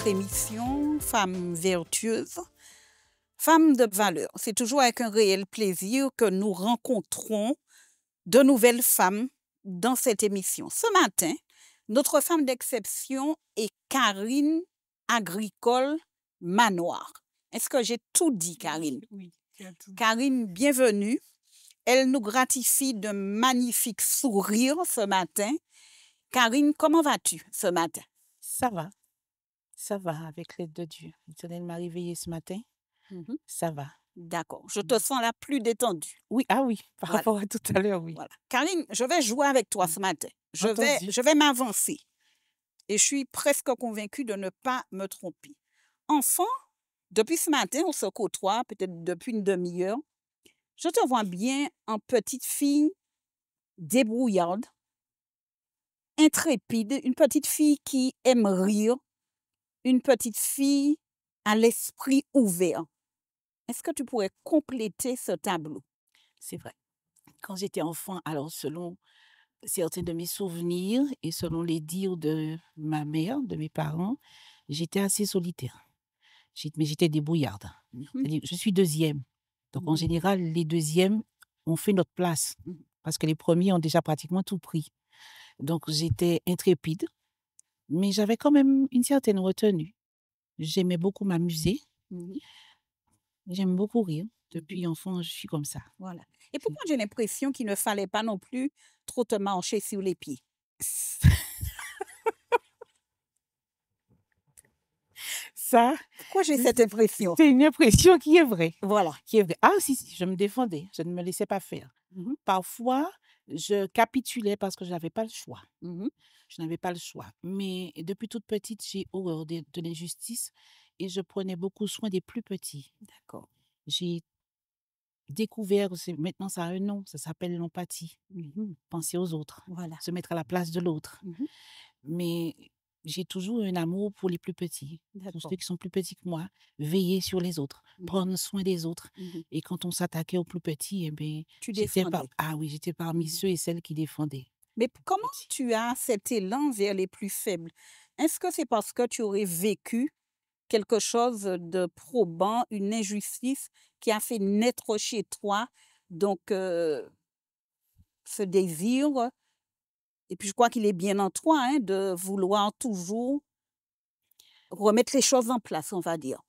notre émission Femmes vertueuses, Femmes de valeur. C'est toujours avec un réel plaisir que nous rencontrons de nouvelles femmes dans cette émission. Ce matin, notre femme d'exception est Karine Agricole Manoir. Est-ce que j'ai tout dit, Karine? Oui, tu as tout dit. Karine, bienvenue. Elle nous gratifie d'un magnifique sourire ce matin. Karine, comment vas-tu ce matin? Ça va avec l'aide de Dieu. L'Éternel m'a réveillée ce matin. Ça va. D'accord. Je te sens là plus détendue. Oui, par Voilà. rapport à tout à l'heure, oui. Voilà. Karine, je vais jouer avec toi ce matin. Entendu. Je vais m'avancer. Et je suis presque convaincue de ne pas me tromper. Enfant, depuis ce matin, on se côtoie, peut-être depuis une demi-heure. Je te vois bien en petite fille débrouillarde, intrépide, une petite fille qui aime rire, une petite fille à l'esprit ouvert. Est-ce que tu pourrais compléter ce tableau? C'est vrai. Quand j'étais enfant, alors selon certains de mes souvenirs et selon les dires de ma mère, de mes parents, j'étais assez solitaire. Mais j'étais débrouillarde. C'est-à-dire, je suis deuxième. Donc, en général, les deuxièmes ont fait notre place parce que les premiers ont déjà pratiquement tout pris. Donc, j'étais intrépide, mais j'avais quand même une certaine retenue. J'aimais beaucoup m'amuser. J'aime beaucoup rire. Depuis enfant, je suis comme ça. Voilà. Et pourquoi j'ai l'impression qu'il ne fallait pas non plus trop te marcher sur les pieds? Ça, Pourquoi j'ai cette impression? c'est une impression qui est vraie. Voilà. Qui est vraie. Ah, si, je me défendais. Je ne me laissais pas faire. Parfois, je capitulais parce que je n'avais pas le choix. Je n'avais pas le choix. Mais depuis toute petite, j'ai horreur de l'injustice et je prenais beaucoup soin des plus petits. D'accord. J'ai découvert, maintenant ça a un nom, ça s'appelle l'empathie. Penser aux autres, Voilà. se mettre à la place de l'autre. Mais j'ai toujours un amour pour les plus petits, pour D'accord. ceux qui sont plus petits que moi, veiller sur les autres, prendre soin des autres. Et quand on s'attaquait aux plus petits, eh bien, Tu j'étais défendais. j'étais parmi ceux et celles qui défendaient. Mais comment tu as cet élan vers les plus faibles? Est-ce que c'est parce que tu aurais vécu quelque chose de probant, une injustice qui a fait naître chez toi donc ce désir, et puis je crois qu'il est bien en toi, hein, de vouloir toujours remettre les choses en place, on va dire.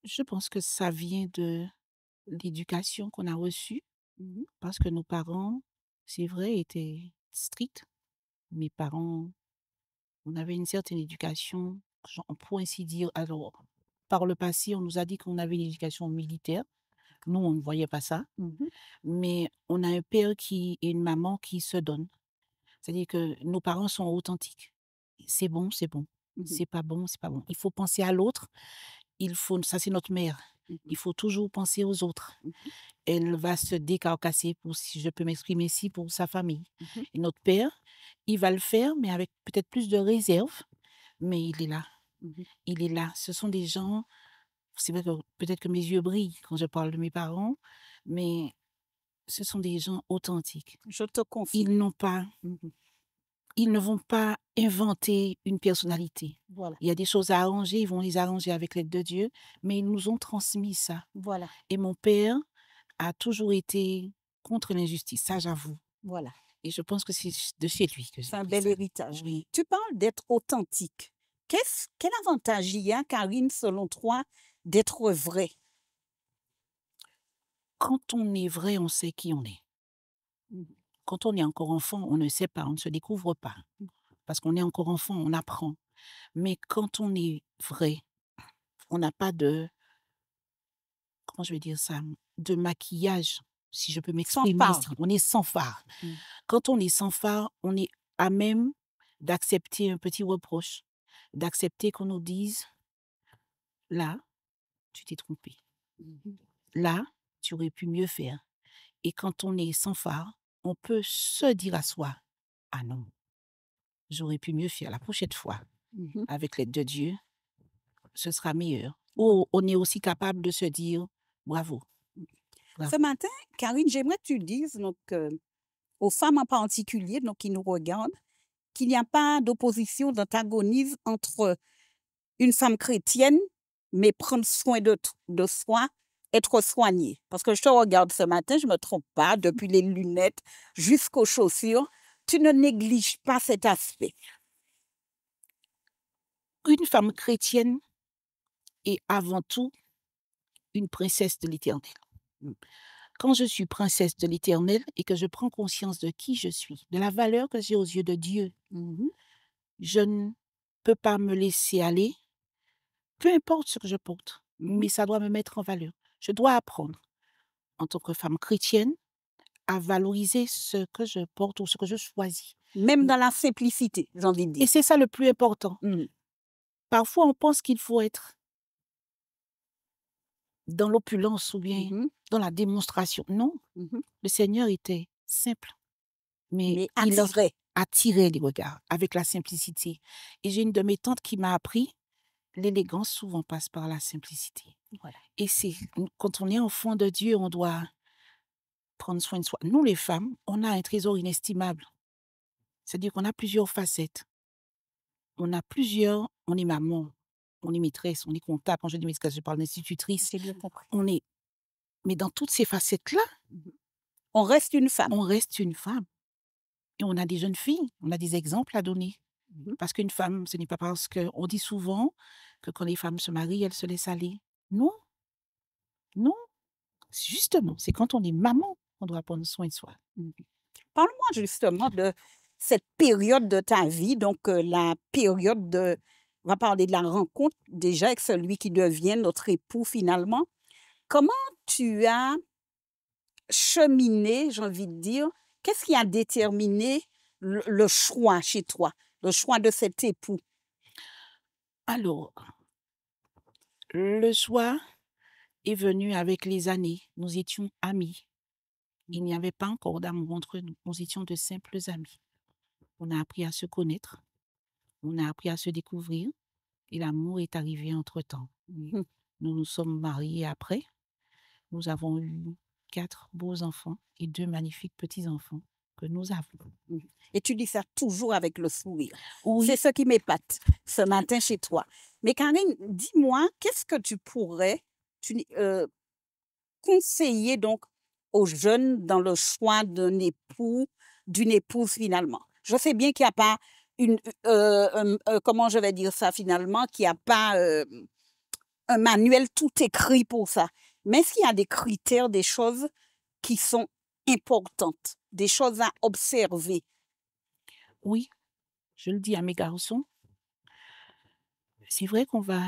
Je pense que ça vient de l'éducation qu'on a reçue, parce que nos parents, c'est vrai, étaient stricts. Mes parents, on avait une certaine éducation, pour ainsi dire. Alors, par le passé, on nous a dit qu'on avait une éducation militaire. Nous, on ne voyait pas ça. Mais on a un père et une maman qui se donnent. C'est-à-dire que nos parents sont authentiques. C'est bon, c'est bon. C'est pas bon, c'est pas bon. Il faut penser à l'autre. Ça c'est notre mère. Il faut toujours penser aux autres. Elle va se décarcasser, si je peux m'exprimer ici, pour sa famille. Et notre père, il va le faire, mais avec peut-être plus de réserve, mais il est là. Il est là. Ce sont des gens, c'est vrai que peut-être que mes yeux brillent quand je parle de mes parents, mais ce sont des gens authentiques. Je te confie. Ils ne vont pas inventer une personnalité. Voilà. Il y a des choses à arranger, ils vont les arranger avec l'aide de Dieu, mais ils nous ont transmis ça. Voilà. Et mon père a toujours été contre l'injustice, ça j'avoue. Voilà. Et je pense que c'est de chez lui que j'ai C'est un appris bel ça. héritage. Oui. Tu parles d'être authentique. Quel avantage il y a, Karine, selon toi, d'être vrai? Quand on est vrai, on sait qui on est. Quand on est encore enfant, on ne sait pas, on ne se découvre pas. Parce qu'on est encore enfant, on apprend. Mais quand on est vrai, on n'a pas comment je vais dire ça, de maquillage, si je peux m'exprimer phare. ici. On est sans phare. Quand on est sans phare, on est à même d'accepter un petit reproche, d'accepter qu'on nous dise, là, tu t'es trompé. Là, tu aurais pu mieux faire. Et quand on est sans phare, on peut se dire à soi, ah non, j'aurais pu mieux faire la prochaine fois. Avec l'aide de Dieu, ce sera meilleur. Ou on est aussi capable de se dire, bravo. Ce matin, Karine, j'aimerais que tu dises donc, aux femmes en particulier donc, qui nous regardent qu'il n'y a pas d'opposition, d'antagonisme entre une femme chrétienne, mais prendre soin de soi, être soignée. Parce que je te regarde ce matin, je ne me trompe pas, depuis les lunettes jusqu'aux chaussures, tu ne négliges pas cet aspect. Une femme chrétienne est avant tout une princesse de l'Éternel. Quand je suis princesse de l'Éternel et que je prends conscience de qui je suis, de la valeur que j'ai aux yeux de Dieu, je ne peux pas me laisser aller, peu importe ce que je porte, mais ça doit me mettre en valeur. Je dois apprendre, en tant que femme chrétienne, à valoriser ce que je porte ou ce que je choisis. Même dans la simplicité, j'ai envie de Et dire. c'est ça le plus important. Parfois, on pense qu'il faut être dans l'opulence ou bien dans la démonstration. Non, le Seigneur était simple, mais il attirait les regards avec la simplicité. Et j'ai une de mes tantes qui m'a appris, l'élégance souvent passe par la simplicité. Voilà. Et c'est quand on est enfant de Dieu, on doit prendre soin de soi. Nous, les femmes, on a un trésor inestimable. C'est-à-dire qu'on a plusieurs facettes. On est maman, on est maîtresse, on est comptable. Quand je dis maîtresse, je parle d'institutrice. J'ai bien compris. Mais dans toutes ces facettes-là, on reste une femme. On reste une femme. Et on a des jeunes filles, on a des exemples à donner. Parce qu'une femme, ce n'est pas parce qu'on dit souvent que quand les femmes se marient, elles se laissent aller. Non, non. Justement, c'est quand on est maman qu'on doit prendre soin de soi. Parle-moi justement de cette période de ta vie, donc la période de, on va parler de la rencontre déjà avec celui qui devient notre époux finalement. Comment tu as cheminé, j'ai envie de dire, qu'est-ce qui a déterminé le choix chez toi, le choix de cet époux? Alors, le choix est venu avec les années. Nous étions amis. Il n'y avait pas encore d'amour entre nous. Nous étions de simples amis. On a appris à se connaître. On a appris à se découvrir. Et l'amour est arrivé entre-temps. Nous nous sommes mariés après. Nous avons eu 4 beaux enfants et 2 magnifiques petits-enfants que nous avons. Et tu dis ça toujours avec le sourire. Oui. C'est ce qui m'épate ce matin chez toi. Mais Karine, dis-moi, qu'est-ce que tu pourrais conseiller donc aux jeunes dans le choix d'un époux, d'une épouse finalement? Je sais bien qu'il n'y a pas comment je vais dire ça finalement, qu'il n'y a pas un manuel tout écrit pour ça. Mais est-ce qu'il y a des critères, des choses qui sont importantes, des choses à observer? Oui, je le dis à mes garçons. C'est vrai qu'on va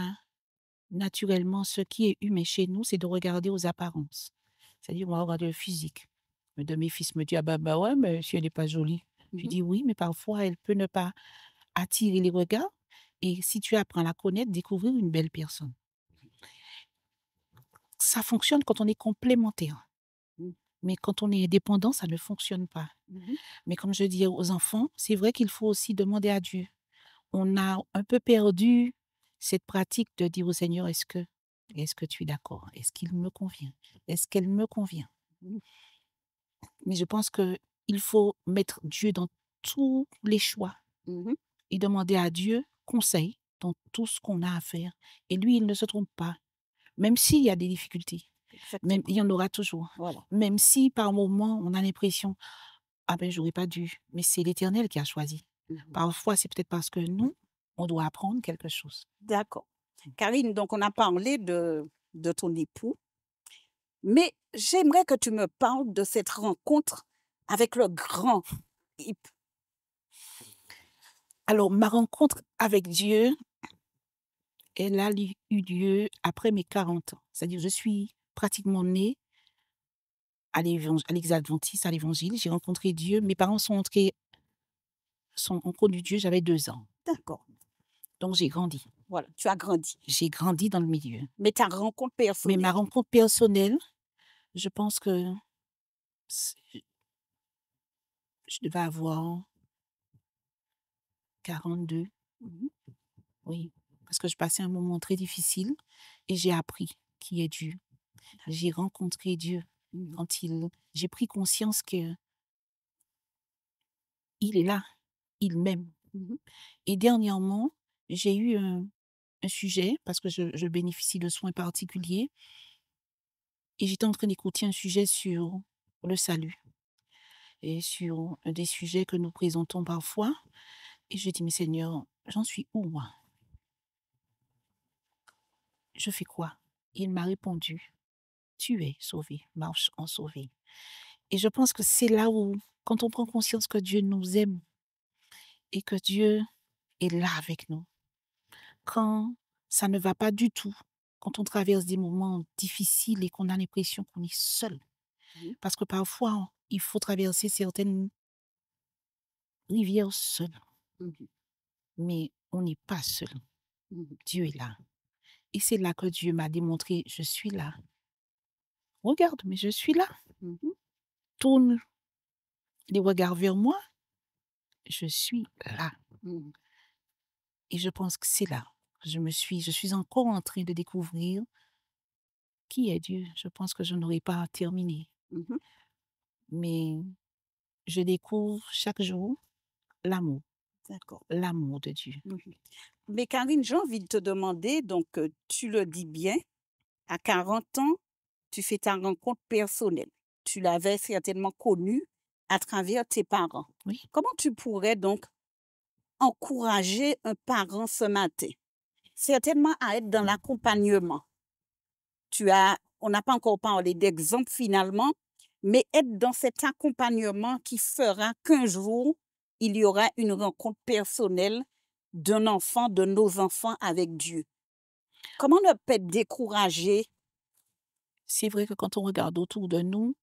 naturellement, ce qui est humain chez nous, c'est de regarder aux apparences. C'est-à-dire, on va regarder le physique. Un de mes fils me dit, ah bah ouais, mais si elle n'est pas jolie. Je dis oui, mais parfois, elle peut ne pas attirer les regards. Et si tu apprends à la connaître, découvrir une belle personne. Ça fonctionne quand on est complémentaire. Mais quand on est indépendant, ça ne fonctionne pas. Mais comme je dis aux enfants, c'est vrai qu'il faut aussi demander à Dieu. On a un peu perdu cette pratique de dire au Seigneur, est-ce que tu es d'accord? Est-ce qu'il me convient? Est-ce qu'elle me convient? Mais je pense qu'il faut mettre Dieu dans tous les choix et demander à Dieu conseil dans tout ce qu'on a à faire. Et lui, il ne se trompe pas. Même s'il y a des difficultés, même, il y en aura toujours. Voilà. Même si par moments, on a l'impression, ah ben, j'aurais pas dû. Mais c'est l'Éternel qui a choisi. Parfois, c'est peut-être parce que nous, on doit apprendre quelque chose. D'accord. Karine, donc on a parlé de ton époux, mais j'aimerais que tu me parles de cette rencontre avec le grand époux. Alors, ma rencontre avec Dieu, elle a eu lieu après mes 40 ans. C'est-à-dire, je suis pratiquement née à l'Église adventiste, à l'Évangile. J'ai rencontré Dieu. Mes parents ont connu Dieu, j'avais 2 ans. D'accord. Donc, j'ai grandi. Voilà, tu as grandi. J'ai grandi dans le milieu. Mais ta rencontre personnelle? Mais ma rencontre personnelle, je pense que je devais avoir 42. Oui, parce que je passais un moment très difficile et j'ai appris qui est Dieu. J'ai rencontré Dieu quand j'ai pris conscience que il est là, il m'aime. Et dernièrement, j'ai eu un sujet parce que je bénéficie de soins particuliers et j'étais en train d'écouter un sujet sur le salut et sur des sujets que nous présentons parfois. Et je dis, mais Seigneur, j'en suis où, moi? Je fais quoi? Il m'a répondu, tu es sauvé, marche en sauvé. Et je pense que c'est là où, quand on prend conscience que Dieu nous aime et que Dieu est là avec nous, quand ça ne va pas du tout, quand on traverse des moments difficiles et qu'on a l'impression qu'on est seul, Oui. parce que parfois, il faut traverser certaines rivières seul, Mhm. mais on n'est pas seul. Mhm. Dieu est là. Et c'est là que Dieu m'a démontré, je suis là. Regarde, mais je suis là. Mhm. Tourne les regards vers moi, je suis là. Mhm. Et je pense que c'est là. Je suis encore en train de découvrir qui est Dieu. Je pense que je n'aurai pas terminé. Mhm. Mais je découvre chaque jour l'amour, D'accord. l'amour de Dieu. Mhm. Mais Karine, j'ai envie de te demander, donc tu le dis bien, à 40 ans, tu fais ta rencontre personnelle. Tu l'avais certainement connue à travers tes parents. Oui, Comment tu pourrais donc encourager un parent ce matin? Certainement à être dans l'accompagnement. On n'a pas encore parlé d'exemple finalement, mais être dans cet accompagnement qui fera qu'un jour, il y aura une rencontre personnelle d'un enfant, de nos enfants avec Dieu. Comment ne pas être découragé? c'est vrai que quand on regarde autour de nous,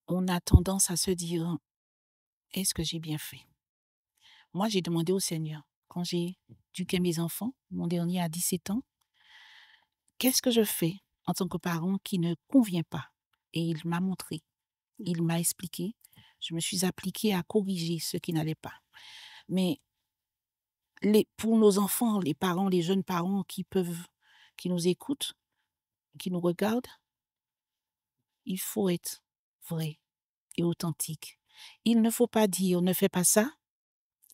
on a tendance à se dire, est-ce que j'ai bien fait? Moi, j'ai demandé au Seigneur, quand j'ai éduqué mes enfants, mon dernier a 17 ans, qu'est-ce que je fais en tant que parent qui ne convient pas? Et il m'a montré, il m'a expliqué. Je me suis appliquée à corriger ce qui n'allait pas. Mais pour nos enfants, les parents, les jeunes parents qui nous écoutent, qui nous regardent, il faut être vrai et authentique. Il ne faut pas dire, ne fais pas ça,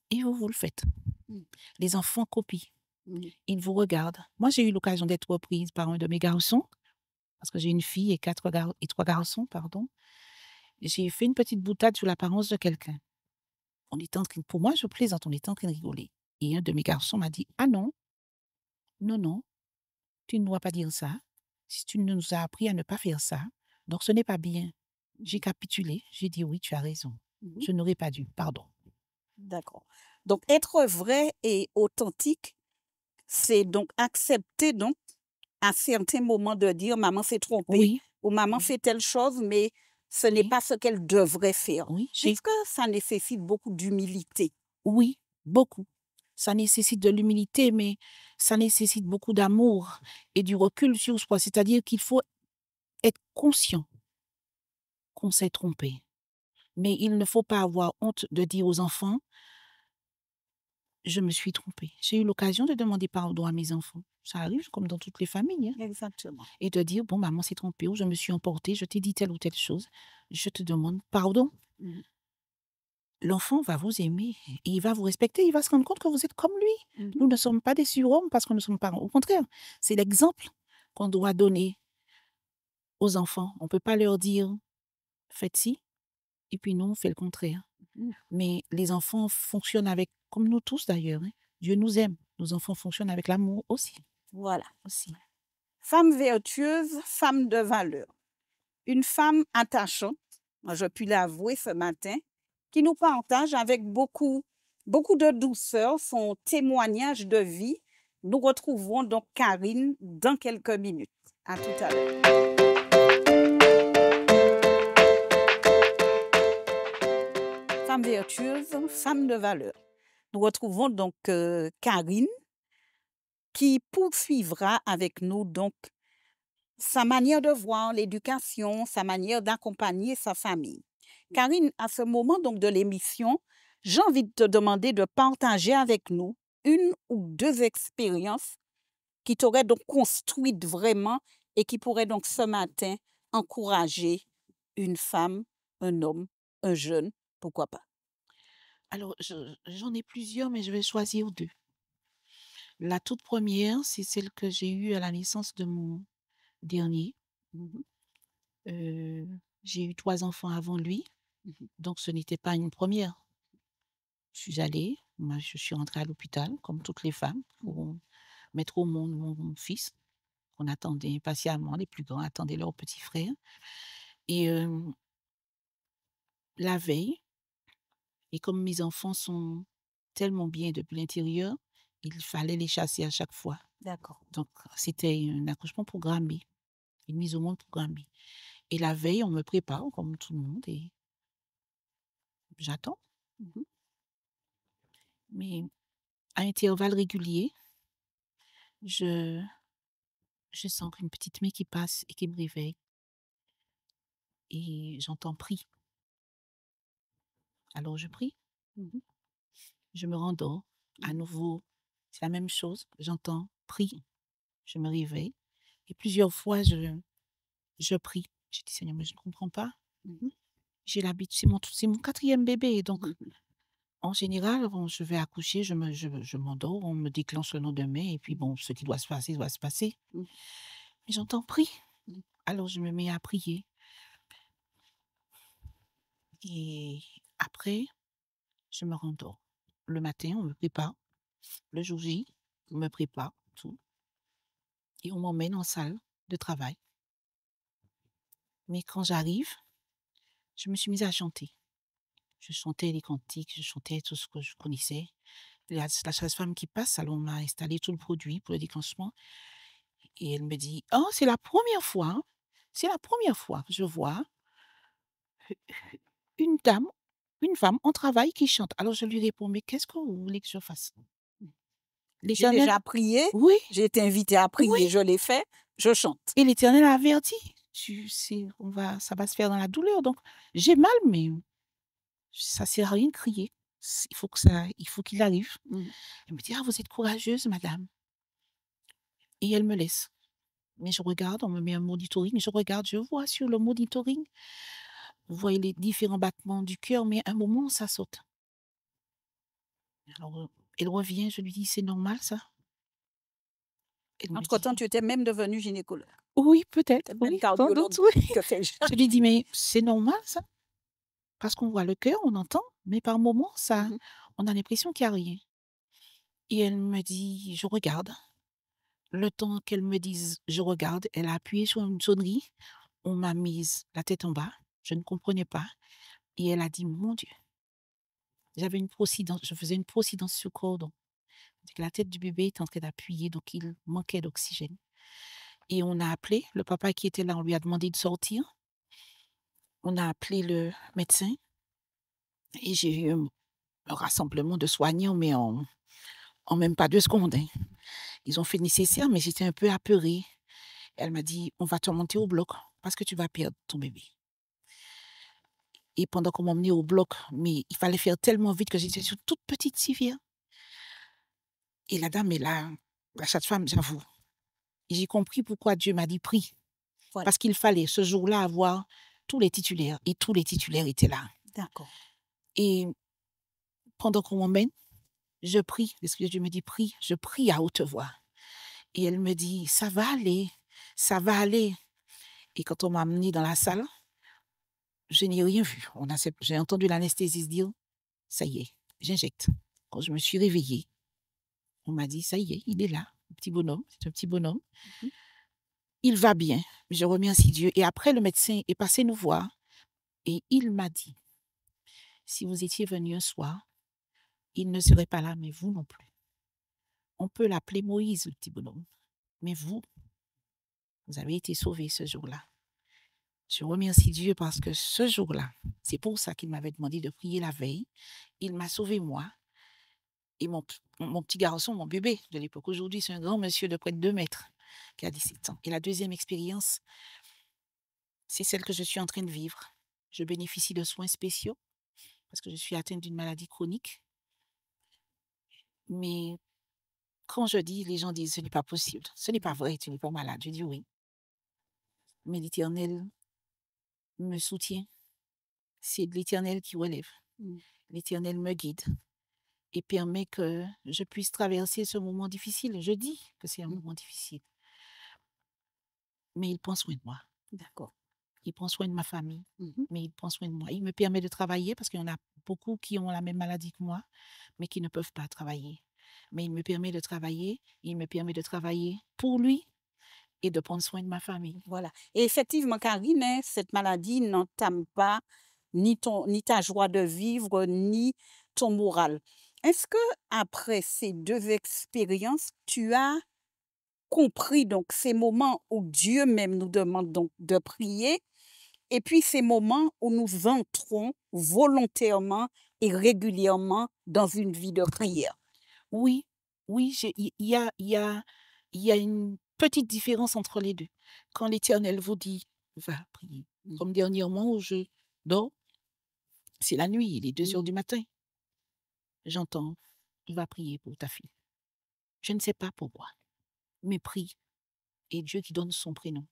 et vous le faites. Mm. Les enfants copient. Mm. Ils vous regardent. Moi, j'ai eu l'occasion d'être reprise par un de mes garçons, parce que j'ai une fille et trois garçons, pardon. J'ai fait une petite boutade sur l'apparence de quelqu'un. Pour moi, je plaisante, on était en train de rigoler. Et un de mes garçons m'a dit, ah non, non, non, tu ne dois pas dire ça. Si tu nous as appris à ne pas faire ça, donc ce n'est pas bien. J'ai capitulé, j'ai dit oui, tu as raison. Mhm. Je n'aurais pas dû, pardon. D'accord. Donc, être vrai et authentique, c'est donc accepter donc à certains moments de dire maman s'est trompée Oui, ou maman oui, fait telle chose, mais ce n'est oui, pas ce qu'elle devrait faire. oui, Est-ce que ça nécessite beaucoup d'humilité? oui, beaucoup. Ça nécessite de l'humilité, mais ça nécessite beaucoup d'amour et du recul sur soi. C'est-à-dire qu'il faut être conscient qu'on s'est trompé. Mais il ne faut pas avoir honte de dire aux enfants, je me suis trompée. J'ai eu l'occasion de demander pardon à mes enfants. Ça arrive comme dans toutes les familles, hein. Exactement. Et de dire, bon, maman s'est trompée ou je me suis emportée, je t'ai dit telle ou telle chose, je te demande pardon. Mhm. L'enfant va vous aimer et il va vous respecter, il va se rendre compte que vous êtes comme lui. Mhm. Nous ne sommes pas des surhommes parce que nous sommes parents. Au contraire, c'est l'exemple qu'on doit donner aux enfants. On ne peut pas leur dire, faites ci, et puis nous, on fait le contraire. Mhm. Mais les enfants fonctionnent avec, comme nous tous d'ailleurs, hein. Dieu nous aime. Nos enfants fonctionnent avec l'amour aussi. Voilà. Aussi. Femme vertueuse, femme de valeur. Une femme attachante, moi je puis l'avouer ce matin, qui nous partage avec beaucoup, beaucoup de douceur son témoignage de vie. Nous retrouverons donc Karine dans quelques minutes. À tout à l'heure. Femme vertueuse, femme de valeur. Nous retrouvons donc Karine qui poursuivra avec nous donc sa manière de voir l'éducation, sa manière d'accompagner sa famille. Karine, à ce moment donc de l'émission, j'ai envie de te demander de partager avec nous une ou deux expériences qui t'auraient donc construite vraiment et qui pourraient donc ce matin encourager une femme, un homme, un jeune, pourquoi pas. Alors, j'en ai plusieurs, mais je vais choisir deux. La toute première, c'est celle que j'ai eue à la naissance de mon dernier. J'ai eu 3 enfants avant lui, donc ce n'était pas une première. Je suis allée, moi je suis rentrée à l'hôpital comme toutes les femmes pour mettre au monde mon fils qu'on attendait impatiemment. Les plus grands attendaient leur petit frère et la veille et comme mes enfants sont tellement bien depuis l'intérieur, il fallait les chasser à chaque fois. D'accord. Donc c'était un accouchement programmé, une mise au monde programmée et la veille, on me prépare comme tout le monde et j'attends. Mais à intervalles réguliers, je sens une petite main qui passe et qui me réveille et j'entends «prie». Alors je prie, je me rendors. À nouveau, c'est la même chose, j'entends «prie», je me réveille et plusieurs fois je prie. Je dis: «Seigneur, mais je ne comprends pas». J'ai l'habitude, c'est mon 4e bébé donc en général, quand je vais accoucher, je m'endors, on me déclenche le lendemain et puis bon, ce qui doit se passer doit se passer. Mais j'entends «prie». Alors je me mets à prier et après, je me rendors. Le matin, on me prépare. Le jour J, on me prépare tout et on m'emmène en salle de travail. Mais quand j'arrive, je me suis mise à chanter. Je chantais les cantiques, je chantais tout ce que je connaissais. Il y a la sage-femme qui passe, alors on m'a installé tout le produit pour le déclenchement et elle me dit: «Oh, c'est la première fois, hein, c'est la première fois que je vois une dame, une femme en travail qui chante». Alors je lui réponds: «Mais qu'est-ce que vous voulez que je fasse?» J'ai L'Éternel déjà prié, oui, j'ai été invitée à oui prier, je l'ai fait, je chante. et l'Éternel a averti: ça va se faire dans la douleur donc j'ai mal mais ça sert à rien de crier. Il faut qu'il arrive». Elle me dit: «Ah, vous êtes courageuse madame» et elle me laisse. Mais je regarde, on me met un monitoring, je regarde, je vois sur le monitoring, vous voyez les différents battements du cœur, mais à un moment, ça saute. Alors, elle revient, je lui dis: «C'est normal ça?» Elle me Entre-temps, dit: tu étais même devenue gynécologue. «Oui, peut-être, Même oui, sans cardiologue, doute, oui». que sais-je. Je lui dis: «Mais c'est normal ça?» parce qu'on voit le cœur, on entend, mais par moments, ça on a l'impression qu'il y a rien et elle me dit je regarde. Le temps qu'elle me dise: «Je regarde», elle a appuyé sur une sonnerie. On m'a mise la tête en bas, je ne comprenais pas et elle a dit: «Mon Dieu». Je faisais une prosidence sur cordon. Donc la tête du bébé était en train d'appuyer, donc il manquait d'oxygène et on a appelé le papa qui était là, on lui a demandé de sortir. On a appelé le médecin et j'ai eu un rassemblement de soignants, mais en même pas 2 secondes, hein. Ils ont fait le nécessaire, mais j'étais un peu apeurée. Elle m'a dit: «On va te remonter au bloc parce que tu vas perdre ton bébé» et pendant qu'on m'emmenait au bloc, mais il fallait faire tellement vite que j'étais sur une toute petite civière et la dame est là, la sage-femme, j'avoue, j'ai compris pourquoi Dieu m'a dit: «Prie». Voilà, Parce qu'il fallait ce jour-là avoir tous les titulaires et tous les titulaires étaient là d'accord. et pendant qu'on m'emmène, je prie, l'Esprit de Dieu me dit: «Prie», je prie à haute voix et elle me dit: ça va aller» et quand on m'a amenée dans la salle, je n'ai rien vu. J'ai entendu l'anesthésiste dire: «Ça y est, j'injecte». Quand je me suis réveillée, on m'a dit: «Ça y est, il est là, le petit bonhomme». C'est un petit bonhomme. Il va bien. Je remercie Dieu et après le médecin est passé nous voir et il m'a dit: «Si vous étiez venu un soir, il ne serait pas là, mais vous non plus. On peut l'appeler Moïse, le petit bonhomme, mais vous avez été sauvé ce jour-là». Je remercie Dieu parce que ce jour-là, c'est pour ça qu'il m'avait demandé de prier la veille. Il m'a sauvé moi et mon petit garçon, mon bébé de l'époque. Aujourd'hui, c'est un grand monsieur de près de 2 mètres qui a 17 ans. Et la deuxième expérience, c'est celle que je suis en train de vivre. Je bénéficie de soins spéciaux parce que je suis atteinte d'une maladie chronique. Mais quand je dis, les gens disent: «Ce n'est pas possible, ce n'est pas vrai, tu n'es pas malade». Je dis: «Oui, mais l'Éternel me soutient. C'est l'Éternel qui relève. L'Éternel me guide et permet que je puisse traverser ce moment difficile. Je dis que c'est un moment difficile, mais il prend soin de moi. D'accord. Il prend soin de ma famille, Mhm. mais il prend soin de moi. Il me permet de travailler parce qu'il y en a beaucoup qui ont la même maladie que moi, mais qui ne peuvent pas travailler. Mais il me permet de travailler, il me permet de travailler pour lui et de prendre soin de ma famille. Voilà. Et effectivement, Karine, hein, cette maladie n'entame pas ni ta joie de vivre, ni ton moral. Est-ce que après ces deux expériences, tu as compris donc ces moments où Dieu même nous demande donc de prier, et puis ces moments où nous entrons volontairement et régulièrement dans une vie de prière? Oui, oui, il y a une petite différence entre les deux. Quand l'Éternel vous dit, va prier. Comme dernièrement où je dors, c'est la nuit, il est 2 heures du matin. J'entends, va prier pour ta fille. Je ne sais pas pourquoi, mais prie. Et Dieu qui donne son prénom.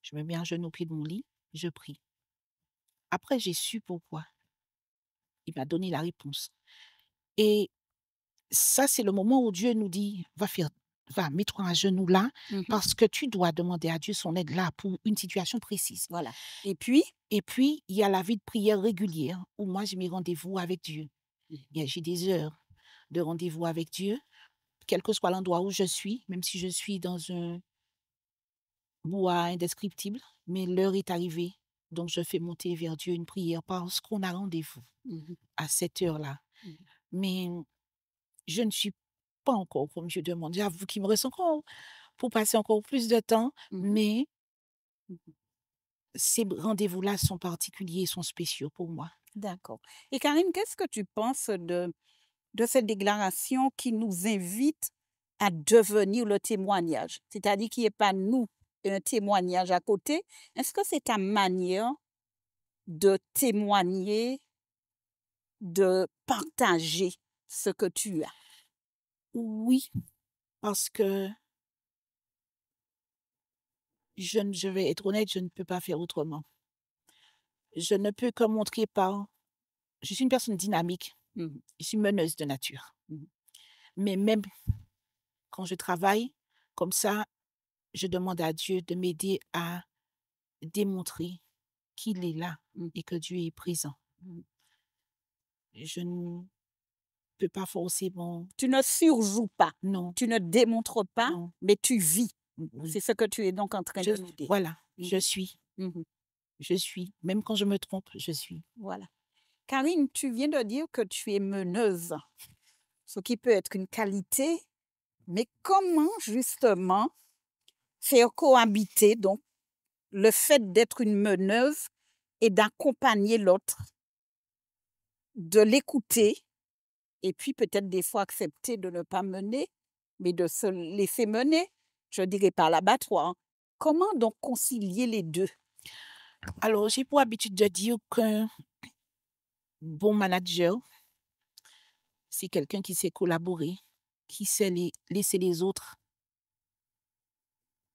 Je me mets à genoux au pied de mon lit, je prie. Après, j'ai su pourquoi. Il m'a donné la réponse. Et ça, c'est le moment où Dieu nous dit, va, mets-toi à genoux là, parce que tu dois demander à Dieu son aide là pour une situation précise. Voilà. Et puis, il y a la vie de prière régulière où moi, j'ai mes rendez-vous avec Dieu. J'ai des heures de rendez-vous avec Dieu, quel que soit l'endroit où je suis, même si je suis dans un bois indescriptible, mais l'heure est arrivée. Donc, je fais monter vers Dieu une prière parce qu'on a rendez-vous à cette heure-là. Mais je ne suis pas encore comme Dieu demande. J'avoue qu'il me reste encore pour passer encore plus de temps, mais ces rendez-vous-là sont particuliers, sont spéciaux pour moi. d'accord. Et Karine, qu'est-ce que tu penses de cette déclaration qui nous invite à devenir le témoignage? C'est-à-dire qu'il n'y ait pas nous un témoignage à côté. Est-ce que c'est ta manière de témoigner, de partager ce que tu as? Oui, parce que je vais être honnête, je ne peux pas faire autrement. Je ne peux que montrer par... Je suis une personne dynamique. Je suis meneuse de nature. Mais même quand je travaille comme ça, je demande à Dieu de m'aider à démontrer qu'il est là et que Dieu est présent. Je ne peux pas forcer mon... Tu ne surjoues pas, Non, tu ne démontres pas, non. mais tu vis. Oui. C'est ce que tu es donc en train de nous dire. Voilà, je suis. Mhm. Je suis. Même quand je me trompe, je suis. Voilà. Karine, tu viens de dire que tu es meneuse, ce qui peut être une qualité, mais comment justement faire cohabiter donc le fait d'être une meneuse et d'accompagner l'autre, de l'écouter et puis peut-être des fois accepter de ne pas mener, mais de se laisser mener, je dirais par l'abattoir. Comment donc concilier les deux? Alors, j'ai pour habitude de dire qu'un bon manager, c'est quelqu'un qui sait collaborer, qui sait laisser les autres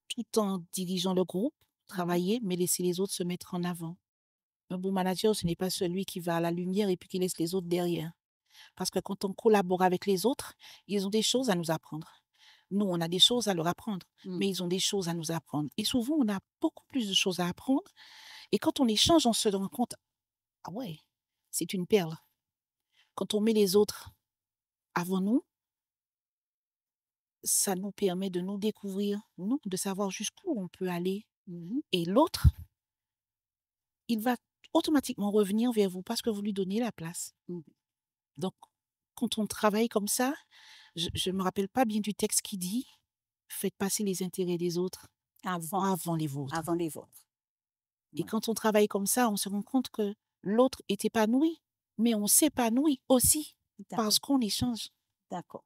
tout en dirigeant le groupe, travailler, mais laisser les autres se mettre en avant. Un bon manager, ce n'est pas celui qui va à la lumière et puis qui laisse les autres derrière. Parce que quand on collabore avec les autres, ils ont des choses à nous apprendre. Nous, on a des choses à leur apprendre, mais ils ont des choses à nous apprendre. Et souvent, on a beaucoup plus de choses à apprendre. Et quand on échange, on se rend compte, ah ouais, c'est une perle. Quand on met les autres avant nous, ça nous permet de nous découvrir, nous, de savoir jusqu'où on peut aller. Et l'autre, il va automatiquement revenir vers vous parce que vous lui donnez la place. Donc, quand on travaille comme ça, je ne me rappelle pas bien du texte qui dit « Faites passer les intérêts des autres avant les vôtres ». Avant les vôtres. Et quand on travaille comme ça, on se rend compte que l'autre est épanoui, mais on s'épanouit aussi parce qu'on échange. D'accord.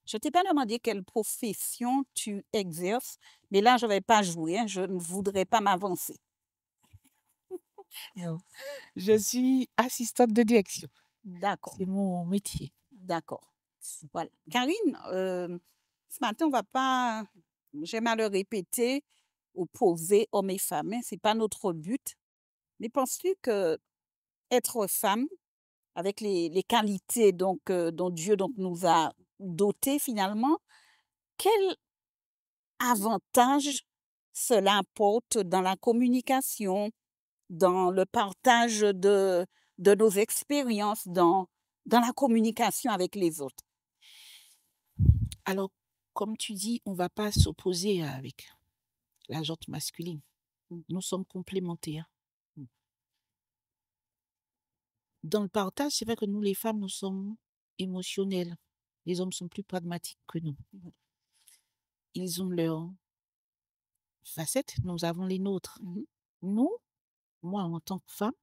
Je ne t'ai pas demandé quelle profession tu exerces, mais là, je ne vais pas jouer, hein, je ne voudrais pas m'avancer. Je suis assistante de direction. D'accord. C'est mon métier. D'accord. Voilà. Karine, ce matin, on va pas, j'aime à le répéter, opposer hommes et femmes, hein, ce n'est pas notre but. Mais penses-tu que être femme avec les qualités donc, dont Dieu donc, nous a dotés finalement, quel avantage cela apporte dans la communication, dans le partage de nos expériences, dans la communication avec les autres? Alors, comme tu dis, on ne va pas s'opposer avec la jante masculine. Nous sommes complémentaires. Dans le partage, c'est vrai que nous, les femmes, nous sommes émotionnelles. Les hommes sont plus pragmatiques que nous. Ils ont leurs facettes, nous avons les nôtres. Nous, moi, en tant que femme,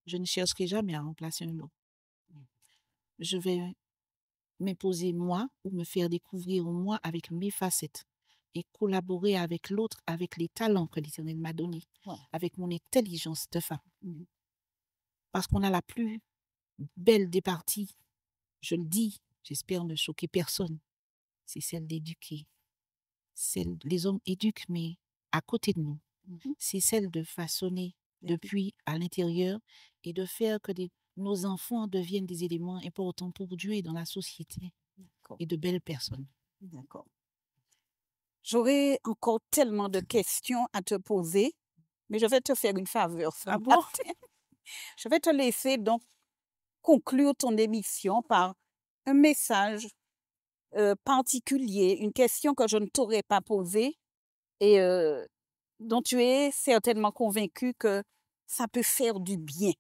je ne chercherai jamais à remplacer un homme. Je vais m'imposer moi ou me faire découvrir moi avec mes facettes et collaborer avec l'autre, avec les talents que l'Éternel m'a donnés, avec mon intelligence de femme. Parce qu'on a la plus belle des parties, je le dis, j'espère ne choquer personne, c'est celle d'éduquer. Les hommes éduquent, mais à côté de nous, c'est celle de façonner depuis à l'intérieur et de faire que nos enfants deviennent des éléments importants pour Dieu et dans la société et de belles personnes. D'accord. J'aurais encore tellement de questions à te poser, mais je vais te faire une faveur. Ah bon? Je vais te laisser donc conclure ton émission par un message particulier, une question que je ne t'aurais pas posée et dont tu es certainement convaincu que ça peut faire du bien.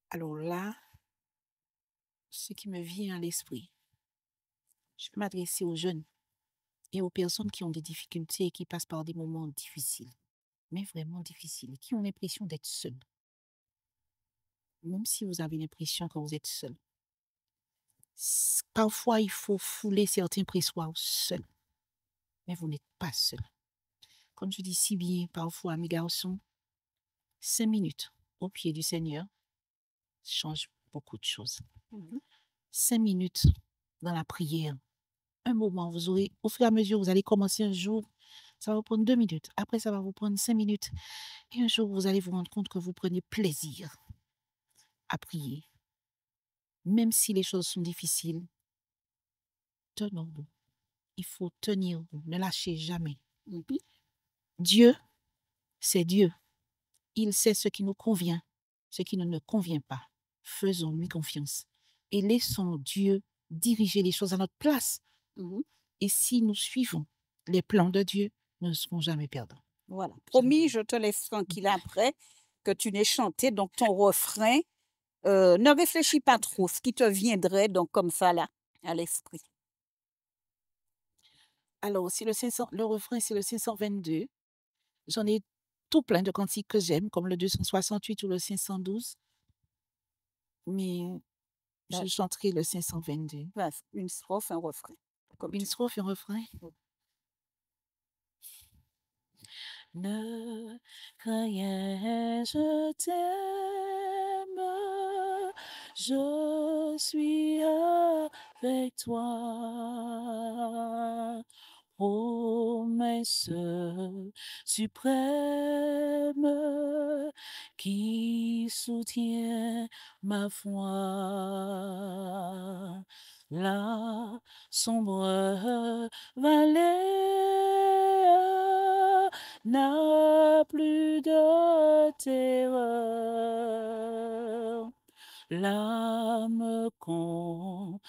Alors là, ce qui me vient à l'esprit, je peux m'adresser aux jeunes et aux personnes qui ont des difficultés et qui passent par des moments difficiles, mais vraiment difficiles, qui ont l'impression d'être seuls. Même si vous avez l'impression que vous êtes seul. Parfois, il faut fouler certains pressoirs seuls, mais vous n'êtes pas seul. Comme je dis si bien parfois à mes garçons, 5 minutes au pied du Seigneur change beaucoup de choses. 5 minutes dans la prière, un moment, vous aurez, au fur et à mesure, vous allez commencer un jour, ça va vous prendre 2 minutes. Après, ça va vous prendre 5 minutes. Et un jour, vous allez vous rendre compte que vous prenez plaisir à prier. Même si les choses sont difficiles, tenons-nous. Il faut tenir, ne lâchez jamais. Dieu, c'est Dieu. Il sait ce qui nous convient, ce qui ne nous convient pas. Faisons-lui confiance et laissons Dieu diriger les choses à notre place. Et si nous suivons les plans de Dieu, nous ne serons jamais perdants. Voilà. Promis, je te laisse tranquille après que tu n'aies chanté. Donc, ton refrain, ne réfléchis pas trop, ce qui te viendrait donc comme ça là, à l'esprit. Alors, si le refrain, c'est le 522. J'en ai tout plein de cantiques que j'aime, comme le 268 ou le 512. Mais je chanterai le 522. Une strophe, un refrain. Une strophe, un refrain. Ne crains rien, je t'aime, je suis avec toi. Promesse suprême qui soutient ma foi. La sombre vallée n'a plus de terreur. L'âme consolée,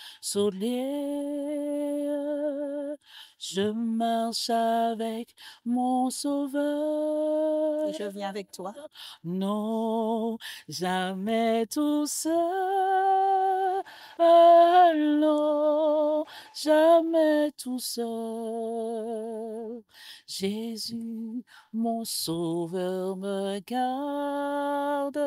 je marche avec mon Sauveur. Et je viens avec toi. Non, jamais tout seul. Non, jamais tout seul. Jésus, mon Sauveur, me garde.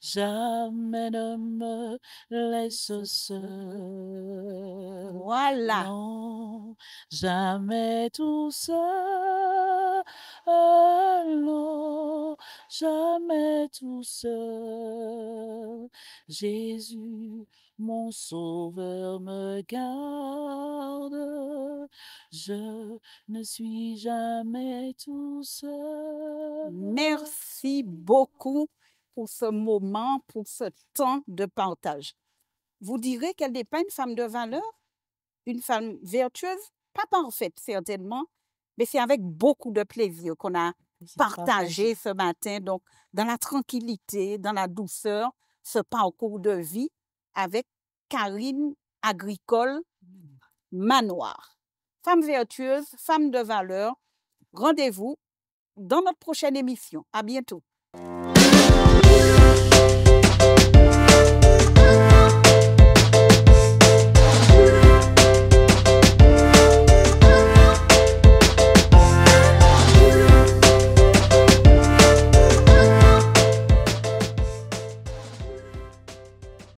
Jamais ne me laisse seul. Voilà. Non, jamais tout seul. Non, jamais tout seul. Jésus, mon Sauveur, me garde. Je ne suis jamais tout seul. Merci beaucoup. pour ce moment, pour ce temps de partage. Vous direz qu'elle n'est pas une femme de valeur, une femme vertueuse, pas parfaite certainement, mais c'est avec beaucoup de plaisir qu'on a partagé ce matin, donc dans la tranquillité, dans la douceur, ce parcours de vie avec Karine Agricole Manoir. Femme vertueuse, femme de valeur, rendez-vous dans notre prochaine émission. À bientôt.